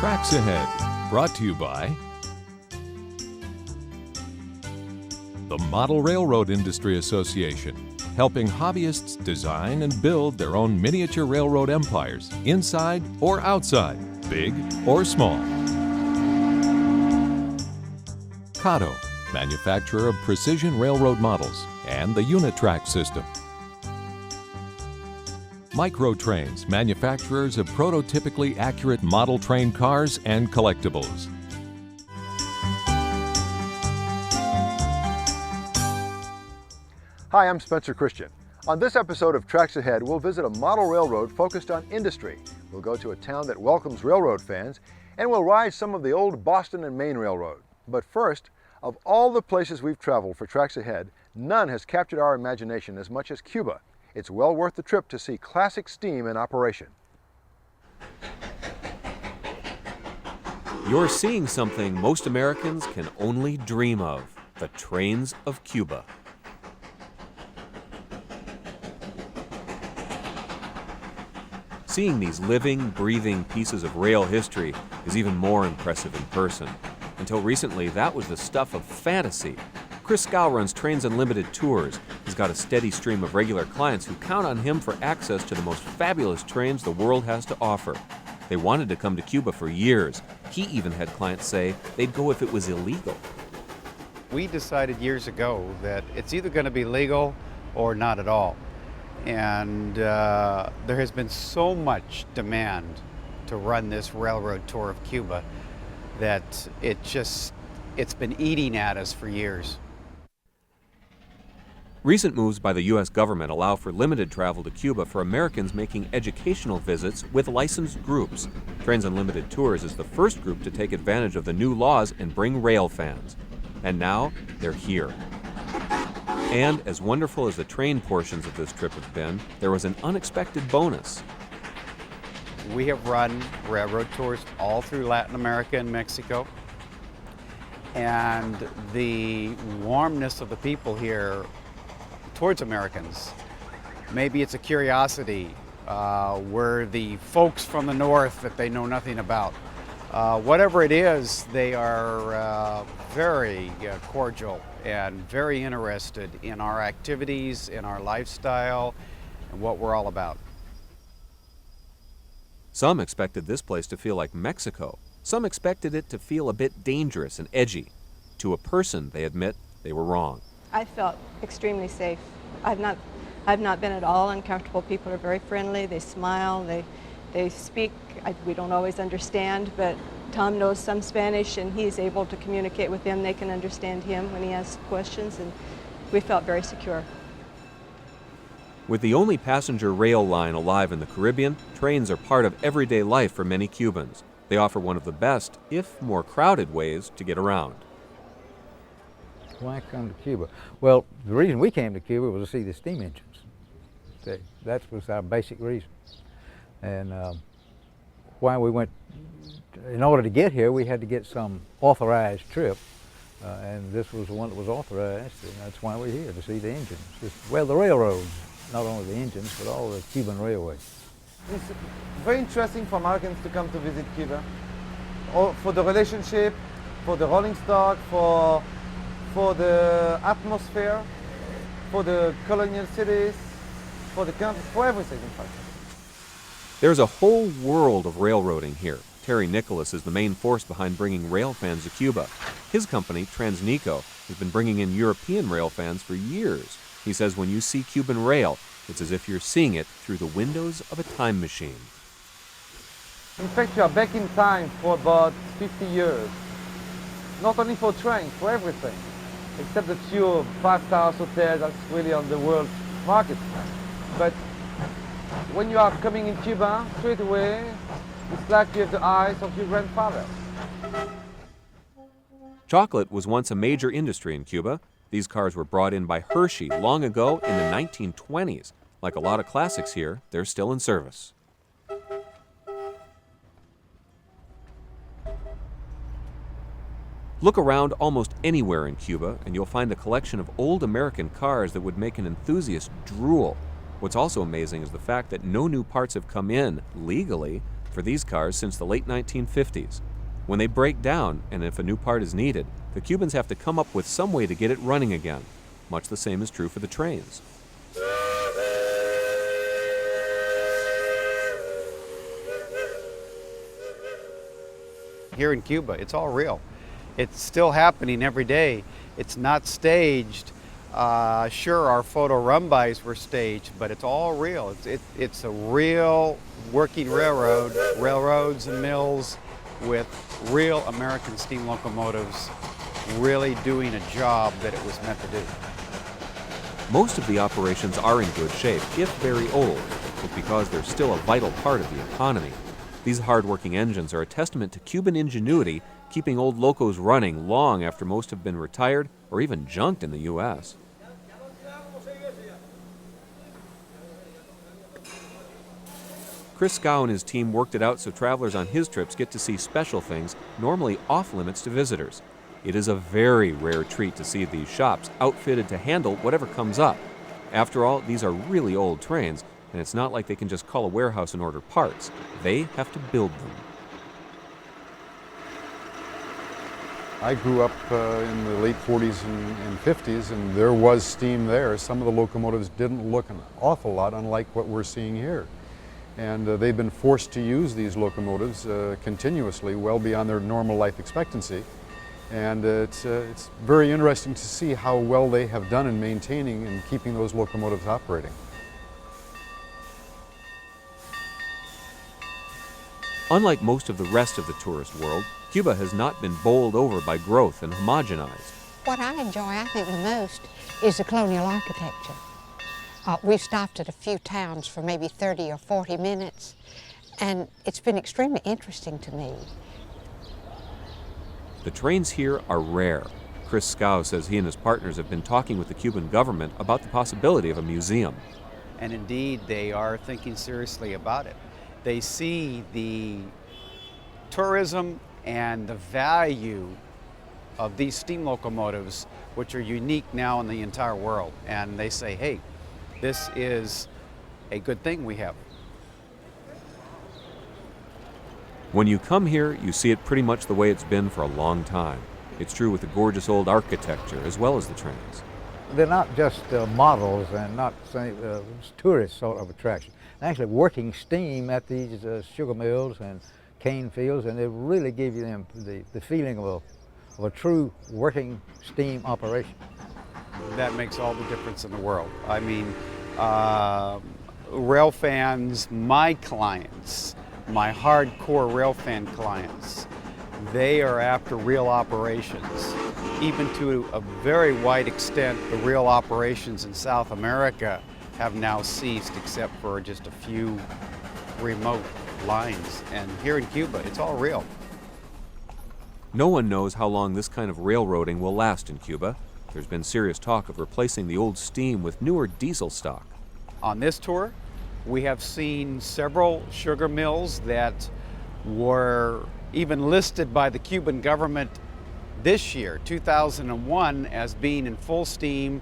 Tracks Ahead, brought to you by the Model Railroad Industry Association, helping hobbyists design and build their own miniature railroad empires, inside or outside, big or small. Kato, manufacturer of precision railroad models, and the Unitrack system. Microtrains, manufacturers of prototypically accurate model train cars and collectibles. Hi, I'm Spencer Christian. On this episode of Tracks Ahead, we'll visit a model railroad focused on industry. We'll go to a town that welcomes railroad fans, and we'll ride some of the old Boston and Maine Railroad. But first, of all the places we've traveled for Tracks Ahead, none has captured our imagination as much as Cuba. It's well worth the trip to see classic steam in operation. You're seeing something most Americans can only dream of: the trains of Cuba. Seeing these living, breathing pieces of rail history is even more impressive in person. Until recently, that was the stuff of fantasy. Chris Scow runs Trains Unlimited tours. He's got a steady stream of regular clients who count on him for access to the most fabulous trains the world has to offer. They wanted to come to Cuba for years. He even had clients say they'd go if it was illegal. We decided years ago that it's either going to be legal or not at all. And there has been so much demand to run this railroad tour of Cuba that it's been eating at us for years. Recent moves by the U.S. government allow for limited travel to Cuba for Americans making educational visits with licensed groups. Trains Unlimited Tours is the first group to take advantage of the new laws and bring rail fans. And now they're here. And as wonderful as the train portions of this trip have been, there was an unexpected bonus. We have run railroad tours all through Latin America and Mexico. And the warmness of the people here towards Americans, maybe it's a curiosity. We're the folks from the north that they know nothing about. Whatever it is, they are very cordial and very interested in our activities, in our lifestyle, and what we're all about. Some expected this place to feel like Mexico. Some expected it to feel a bit dangerous and edgy. To a person, they admit they were wrong. I felt extremely safe. I've not been at all uncomfortable. People are very friendly. They smile. They speak. We don't always understand, but Tom knows some Spanish, and he's able to communicate with them. They can understand him when he asks questions, and we felt very secure. With the only passenger rail line alive in the Caribbean, trains are part of everyday life for many Cubans. They offer one of the best, if more crowded, ways to get around. Why come to Cuba? Well, the reason we came to Cuba was to see the steam engines. That was our basic reason. And why we went, in order to get here, we had to get some authorized trip. And this was the one that was authorized, and that's why we're here, to see the engines. Well, the railroads, not only the engines, but all the Cuban railways. It's very interesting for Americans to come to visit Cuba, for the relationship, for the rolling stock, for the atmosphere, for the colonial cities, for the country, for everything, in fact. There's a whole world of railroading here. Terry Nicholas is the main force behind bringing rail fans to Cuba. His company, Transnico, has been bringing in European rail fans for years. He says when you see Cuban rail, it's as if you're seeing it through the windows of a time machine. In fact, you are back in time for about 50 years. Not only for trains, for everything. Except the few five-star hotels that's really on the world market. But when you are coming in Cuba, straight away, it's like you have the eyes of your grandfather. Chocolate was once a major industry in Cuba. These cars were brought in by Hershey long ago in the 1920s. Like a lot of classics here, they're still in service. Look around almost anywhere in Cuba, and you'll find a collection of old American cars that would make an enthusiast drool. What's also amazing is the fact that no new parts have come in legally for these cars since the late 1950s. When they break down, and if a new part is needed, the Cubans have to come up with some way to get it running again. Much the same is true for the trains. Here in Cuba, it's all real. It's still happening every day. It's not staged. Sure, our photo run-bys were staged, but it's all real. It's a real working railroad, railroads and mills with real American steam locomotives really doing a job that it was meant to do. Most of the operations are in good shape, if very old, but because they're still a vital part of the economy. These hard-working engines are a testament to Cuban ingenuity, keeping old locos running long after most have been retired or even junked in the U.S. Chris Scow and his team worked it out so travelers on his trips get to see special things normally off-limits to visitors. It is a very rare treat to see these shops outfitted to handle whatever comes up. After all, these are really old trains, and it's not like they can just call a warehouse and order parts. They have to build them. I grew up in the late 40s and 50s, and there was steam there. Some of the locomotives didn't look an awful lot unlike what we're seeing here. And they've been forced to use these locomotives continuously, well beyond their normal life expectancy. And it's very interesting to see how well they have done in maintaining and keeping those locomotives operating. Unlike most of the rest of the tourist world, Cuba has not been bowled over by growth and homogenized. What I enjoy, I think, the most is the colonial architecture. We've stopped at a few towns for maybe 30 or 40 minutes, and it's been extremely interesting to me. The trains here are rare. Chris Scow says he and his partners have been talking with the Cuban government about the possibility of a museum. And indeed, they are thinking seriously about it. They see the tourism and the value of these steam locomotives, which are unique now in the entire world. And they say, hey, this is a good thing we have. When you come here, you see it pretty much the way it's been for a long time. It's true with the gorgeous old architecture as well as the trains. They're not just models and not tourist sort of attraction. They're actually working steam at these sugar mills and cane fields, and they really give you them the feeling of a true working steam operation. That makes all the difference in the world. I mean, rail fans, my clients, my hardcore rail fan clients, they are after real operations. Even to a very wide extent, the real operations in South America have now ceased except for just a few remote lines. And here in Cuba, it's all real. No one knows how long this kind of railroading will last in Cuba. There's been serious talk of replacing the old steam with newer diesel stock. On this tour, we have seen several sugar mills that were even listed by the Cuban government this year, 2001, as being in full steam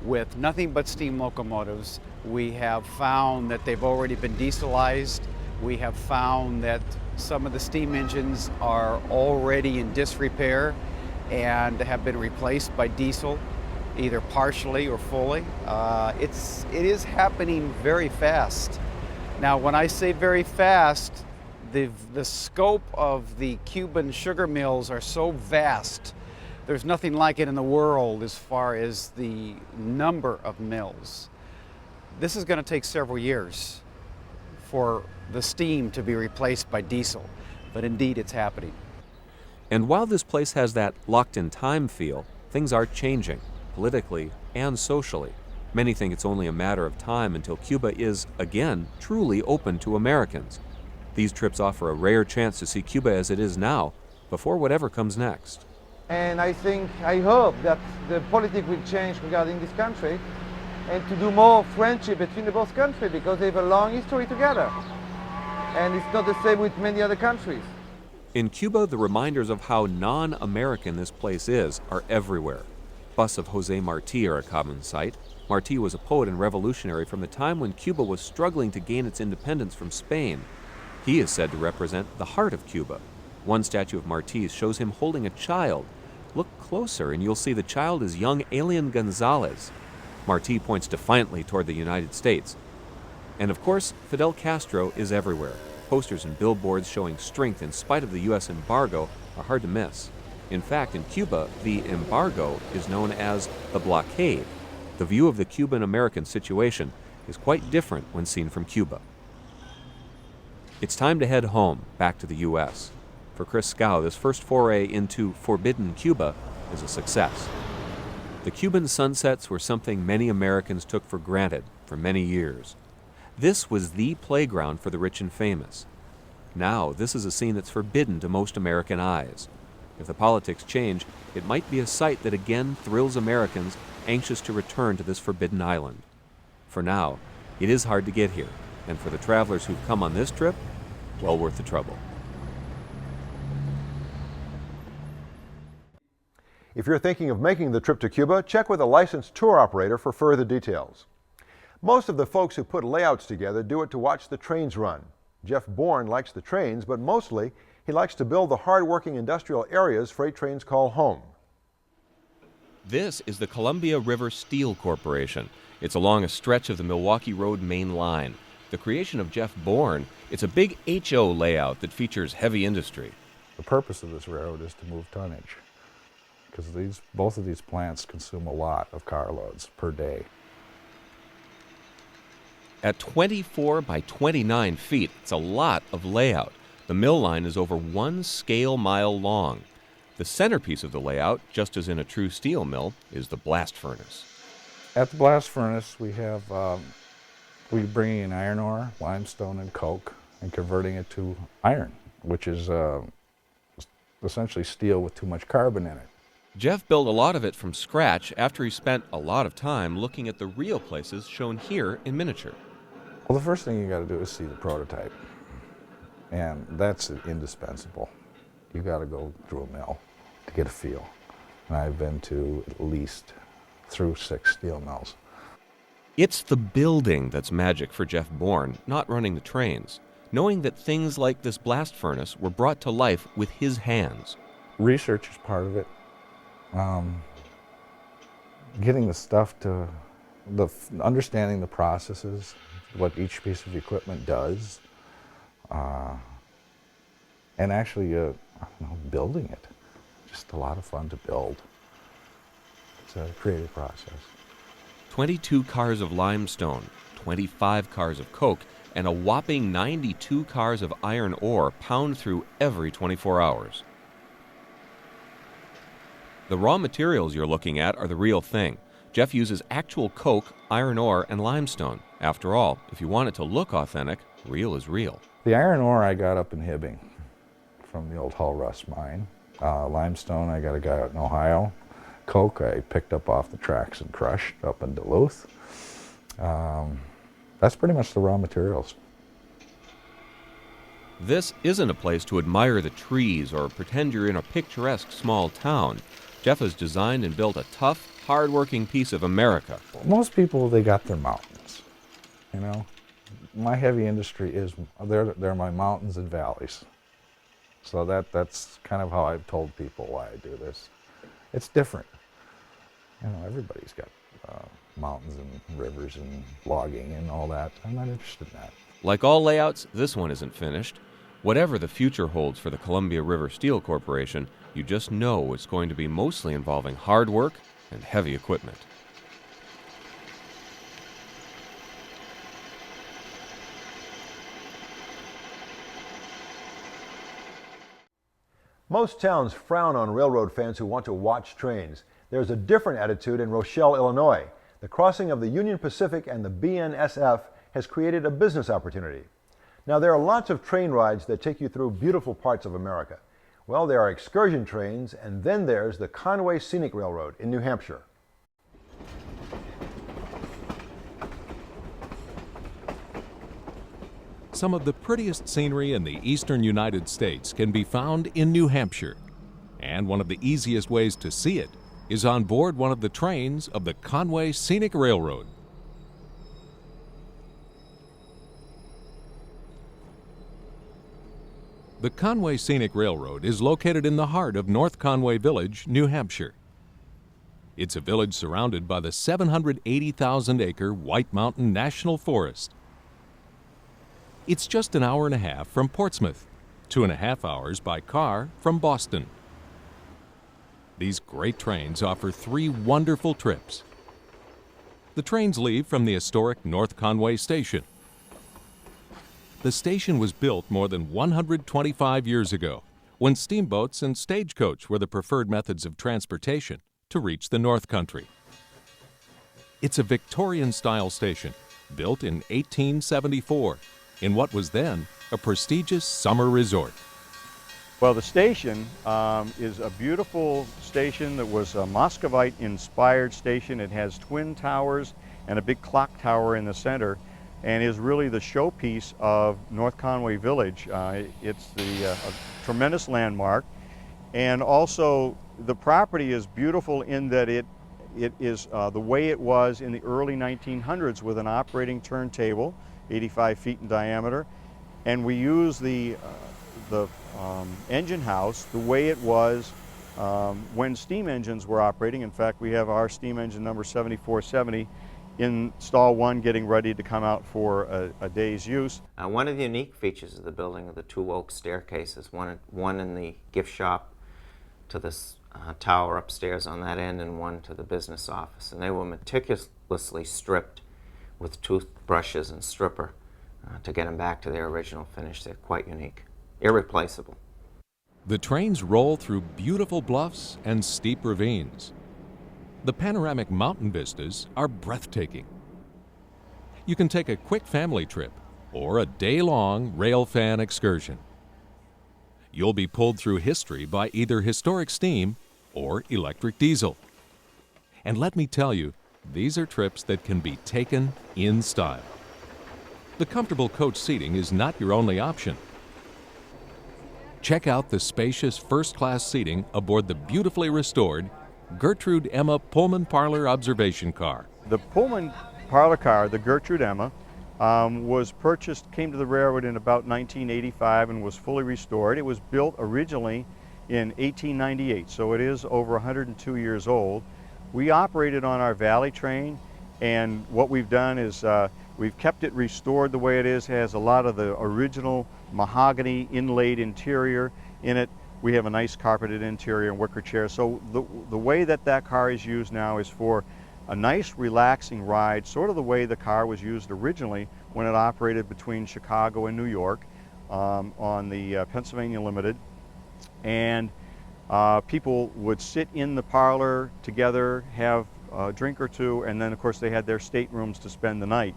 with nothing but steam locomotives. We have found that they've already been dieselized. We have found that some of the steam engines are already in disrepair and have been replaced by diesel, either partially or fully. It is happening very fast. Now, when I say very fast, the scope of the Cuban sugar mills are so vast. There's nothing like it in the world as far as the number of mills. This is going to take several years for the steam to be replaced by diesel, but indeed it's happening. And while this place has that locked-in-time feel, things are changing, politically and socially. Many think it's only a matter of time until Cuba is, again, truly open to Americans. These trips offer a rare chance to see Cuba as it is now, before whatever comes next. And I hope that the politics will change regarding this country and to do more friendship between the both countries, because they have a long history together. And it's not the same with many other countries. In Cuba, the reminders of how non-American this place is are everywhere. Busts of Jose Marti are a common sight. Marti was a poet and revolutionary from the time when Cuba was struggling to gain its independence from Spain. He is said to represent the heart of Cuba. One statue of Martí shows him holding a child. Look closer and you'll see the child is young Alien Gonzalez. Martí points defiantly toward the United States. And of course, Fidel Castro is everywhere. Posters and billboards showing strength in spite of the U.S. embargo are hard to miss. In fact, in Cuba, the embargo is known as the blockade. The view of the Cuban-American situation is quite different when seen from Cuba. It's time to head home, back to the U.S. For Chris Scow, this first foray into forbidden Cuba is a success. The Cuban sunsets were something many Americans took for granted for many years. This was the playground for the rich and famous. Now, this is a scene that's forbidden to most American eyes. If the politics change, it might be a sight that again thrills Americans anxious to return to this forbidden island. For now, it is hard to get here, and for the travelers who've come on this trip, well worth the trouble. If you're thinking of making the trip to Cuba, check with a licensed tour operator for further details. Most of the folks who put layouts together do it to watch the trains run. Jeff Bourne likes the trains, but mostly he likes to build the hard-working industrial areas freight trains call home. This is the Columbia River Steel Corporation. It's along a stretch of the Milwaukee Road main line. The creation of Jeff Bourne, it's a big HO layout that features heavy industry. The purpose of this railroad is to move tonnage, because both of these plants consume a lot of carloads per day. At 24 by 29 feet, it's a lot of layout. The mill line is over 1 scale mile long. The centerpiece of the layout, just as in a true steel mill, is the blast furnace. At the blast furnace, we bring in iron ore, limestone, and coke, and converting it to iron, which is essentially steel with too much carbon in it. Jeff built a lot of it from scratch after he spent a lot of time looking at the real places shown here in miniature. Well, the first thing you got to do is see the prototype, and that's indispensable. You got to go through a mill to get a feel. And I've been to at least through 6 steel mills. It's the building that's magic for Jeff Bourne, not running the trains. Knowing that things like this blast furnace were brought to life with his hands. Research is part of it. Getting the stuff to, understanding the processes, what each piece of equipment does, and actually building it. Just a lot of fun to build. It's a creative process. 22 cars of limestone, 25 cars of coke, and a whopping 92 cars of iron ore pound through every 24 hours. The raw materials you're looking at are the real thing. Jeff uses actual coke, iron ore, and limestone. After all, if you want it to look authentic, real is real. The iron ore I got up in Hibbing from the old Hull Rust mine. Limestone I got a guy out in Ohio. Coke I picked up off the tracks and crushed up in Duluth. That's pretty much the raw materials. This isn't a place to admire the trees or pretend you're in a picturesque small town. Jeff has designed and built a tough, hard-working piece of America. Most people, they got their mountains, you know. My heavy industry is, they're my mountains and valleys. So that's kind of how I've told people why I do this. It's different. You know, everybody's got mountains and rivers and logging and all that. I'm not interested in that. Like all layouts, this one isn't finished. Whatever the future holds for the Columbia River Steel Corporation, you just know it's going to be mostly involving hard work and heavy equipment. Most towns frown on railroad fans who want to watch trains. There's a different attitude in Rochelle, Illinois. The crossing of the Union Pacific and the BNSF has created a business opportunity. Now, there are lots of train rides that take you through beautiful parts of America. Well, there are excursion trains, and then there's the Conway Scenic Railroad in New Hampshire. Some of the prettiest scenery in the eastern United States can be found in New Hampshire. And one of the easiest ways to see it is on board one of the trains of the Conway Scenic Railroad. The Conway Scenic Railroad is located in the heart of North Conway Village, New Hampshire. It's a village surrounded by the 780,000-acre White Mountain National Forest. It's just an hour and a half from Portsmouth, 2.5 hours by car from Boston. These great trains offer 3 wonderful trips. The trains leave from the historic North Conway Station. The station was built more than 125 years ago, when steamboats and stagecoach were the preferred methods of transportation to reach the North Country. It's a Victorian-style station, built in 1874, in what was then a prestigious summer resort. Well, the station is a beautiful station that was a Muscovite-inspired station. It has twin towers and a big clock tower in the center, and is really the showpiece of North Conway Village. It's a tremendous landmark, and also the property is beautiful in that it is the way it was in the early 1900s, with an operating turntable, 85 feet in diameter, and we use the engine house the way it was when steam engines were operating. In fact, we have our steam engine number 7470 in stall 1 getting ready to come out for a day's use. One of the unique features of the building are the 2 oak staircases, one in the gift shop to this tower upstairs on that end, and one to the business office. And they were meticulously stripped with toothbrushes and stripper to get them back to their original finish. They're quite unique, irreplaceable. The trains roll through beautiful bluffs and steep ravines. The panoramic mountain vistas are breathtaking. You can take a quick family trip or a day-long railfan excursion. You'll be pulled through history by either historic steam or electric diesel. And let me tell you, these are trips that can be taken in style. The comfortable coach seating is not your only option. Check out the spacious first-class seating aboard the beautifully restored Gertrude Emma Pullman Parlor Observation Car. The Pullman Parlor car, the Gertrude Emma, was purchased, came to the railroad in about 1985 and was fully restored. It was built originally in 1898, so it is over 102 years old. We operated on our Valley train, and what we've done is we've kept it restored the way it is. It has a lot of the original mahogany inlaid interior in it. We have a nice carpeted interior and wicker chairs. So the way that car is used now is for a nice relaxing ride, sort of the way the car was used originally when it operated between Chicago and New York on the Pennsylvania Limited. And people would sit in the parlor together, have a drink or two, and then of course they had their staterooms to spend the night.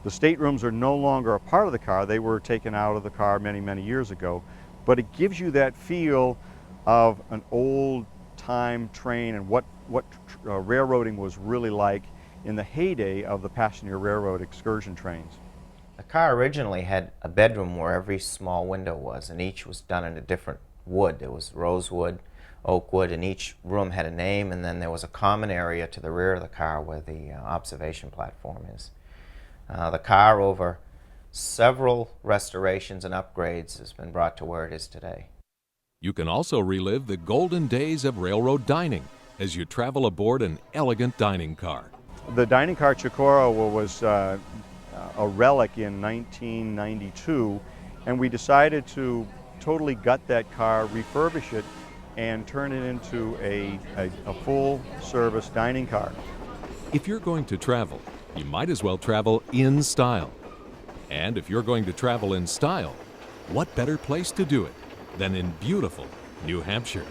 The staterooms are no longer a part of the car. They were taken out of the car many, many years ago. But it gives you that feel of an old-time train and what railroading was really like in the heyday of the passenger railroad excursion trains. The car originally had a bedroom where every small window was, and each was done in a different wood. There was rosewood, oak wood, and each room had a name, and then there was a common area to the rear of the car where the observation platform is. The car, over several restorations and upgrades, has been brought to where it is today. You can also relive the golden days of railroad dining as you travel aboard an elegant dining car. The dining car Chicora was a relic in 1992, and we decided to totally gut that car, refurbish it, and turn it into a full-service dining car. If you're going to travel, you might as well travel in style. And if you're going to travel in style, what better place to do it than in beautiful New Hampshire?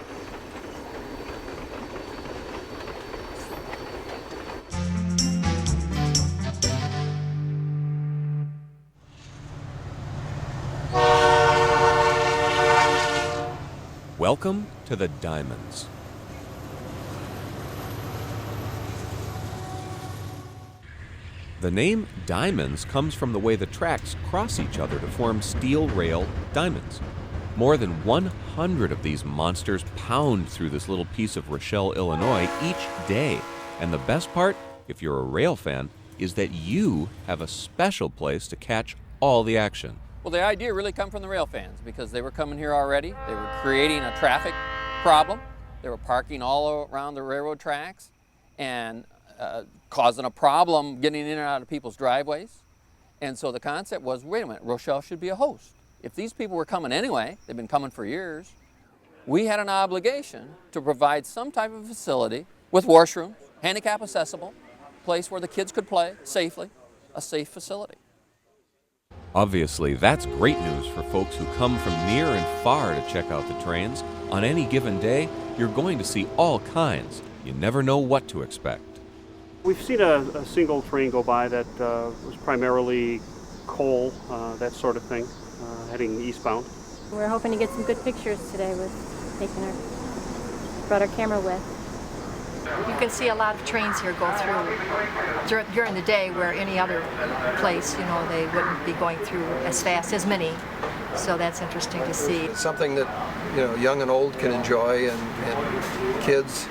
Welcome to the Diamonds. The name diamonds comes from the way the tracks cross each other to form steel rail diamonds. More than 100 of these monsters pound through this little piece of Rochelle, Illinois each day. And the best part, if you're a rail fan, is that you have a special place to catch all the action. Well, the idea really come from the rail fans because they were coming here already. They were creating a traffic problem. They were parking all around the railroad tracks and causing a problem getting in and out of people's driveways. And so the concept was, wait a minute, Rochelle should be a host. If these people were coming anyway, they've been coming for years, we had an obligation to provide some type of facility with washrooms, handicap accessible, place where the kids could play safely, a safe facility. Obviously, that's great news for folks who come from near and far to check out the trains. On any given day, you're going to see all kinds. You never know what to expect. We've seen a single train go by that was primarily coal, that sort of thing, heading eastbound. We're hoping to get some good pictures today with brought our camera with. You can see a lot of trains here go through during the day where any other place, you know, they wouldn't be going through as fast as many. So that's interesting to see. It's something that, you know, young and old can enjoy and kids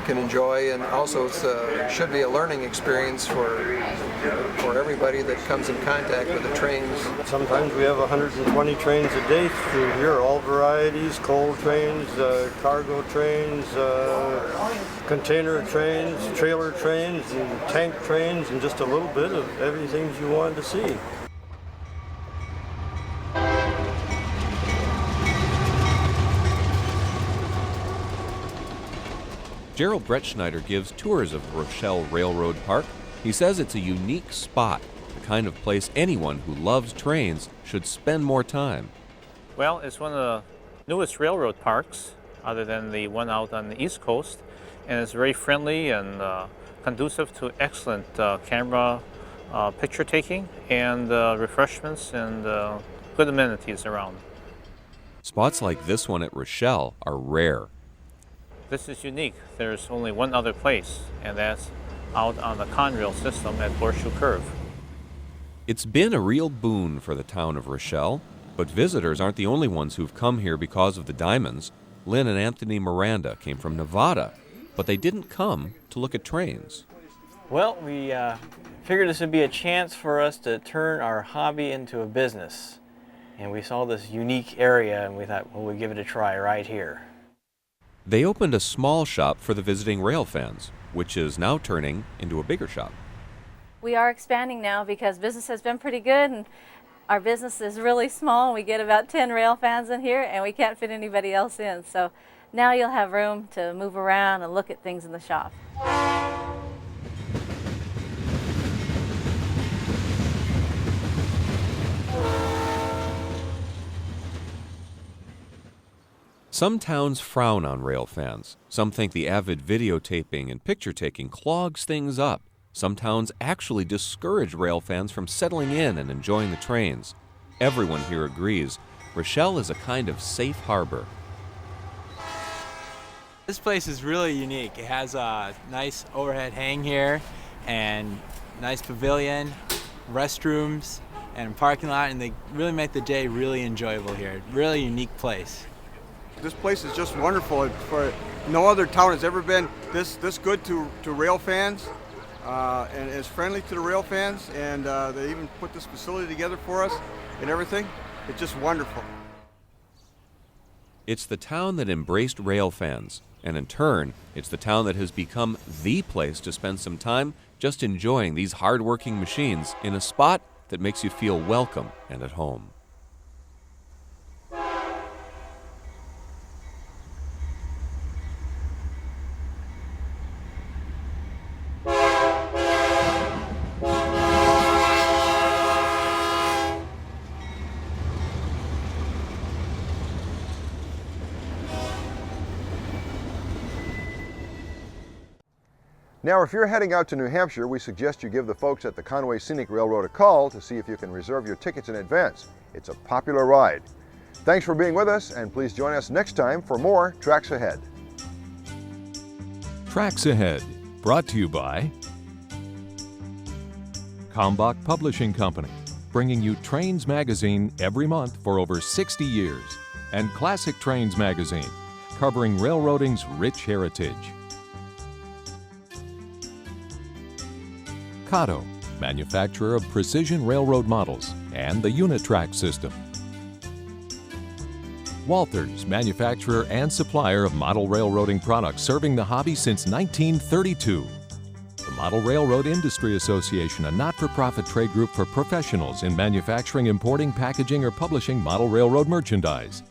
can enjoy, and also it should be a learning experience for everybody that comes in contact with the trains. Sometimes we have 120 trains a day through here, all varieties, coal trains, cargo trains, container trains, trailer trains, and tank trains, and just a little bit of everything you wanted to see. Gerald Brettschneider gives tours of Rochelle Railroad Park. He says it's a unique spot, the kind of place anyone who loves trains should spend more time. Well, it's one of the newest railroad parks, other than the one out on the East Coast, and it's very friendly and conducive to excellent camera picture taking and refreshments and good amenities around. Spots like this one at Rochelle are rare. This is unique. There's only one other place, and that's out on the Conrail system at Horseshoe Curve. It's been a real boon for the town of Rochelle, but visitors aren't the only ones who've come here because of the diamonds. Lynn and Anthony Miranda came from Nevada, but they didn't come to look at trains. Well, we figured this would be a chance for us to turn our hobby into a business. And we saw this unique area, and we thought, well, we'd give it a try right here. They opened a small shop for the visiting rail fans, which is now turning into a bigger shop. We are expanding now because business has been pretty good, and our business is really small. We get about 10 rail fans in here, and we can't fit anybody else in. So now you'll have room to move around and look at things in the shop. Some towns frown on rail fans. Some think the avid videotaping and picture taking clogs things up. Some towns actually discourage rail fans from settling in and enjoying the trains. Everyone here agrees Rochelle is a kind of safe harbor. This place is really unique. It has a nice overhead hang here and nice pavilion, restrooms, and parking lot, and they really make the day really enjoyable here. Really unique place. This place is just wonderful. For no other town has ever been this good to rail fans, and is friendly to the rail fans, and they even put this facility together for us and everything. It's just wonderful. It's the town that embraced rail fans, and in turn, it's the town that has become the place to spend some time just enjoying these hard-working machines in a spot that makes you feel welcome and at home. Now, if you're heading out to New Hampshire, we suggest you give the folks at the Conway Scenic Railroad a call to see if you can reserve your tickets in advance. It's a popular ride. Thanks for being with us, and please join us next time for more Tracks Ahead. Tracks Ahead, brought to you by Kalmbach Publishing Company, bringing you Trains Magazine every month for over 60 years, and Classic Trains Magazine, covering railroading's rich heritage. Cotto, manufacturer of precision railroad models. and the unit track system. Walthers, manufacturer and supplier of model railroading products, serving the hobby since 1932. The Model Railroad Industry Association, a not-for-profit trade group for professionals in manufacturing, importing, packaging, or publishing model railroad merchandise.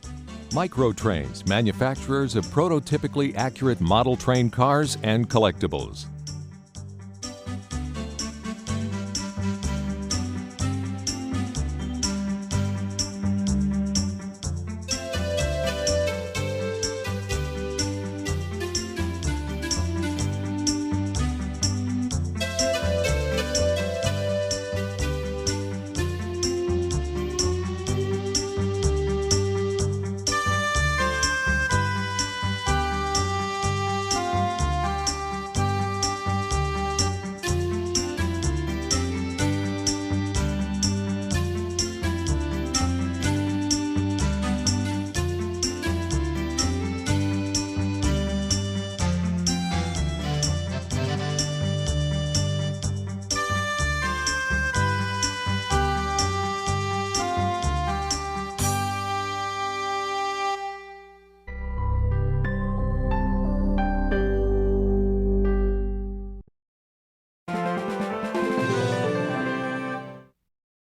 Micro Trains, manufacturers of prototypically accurate model train cars and collectibles.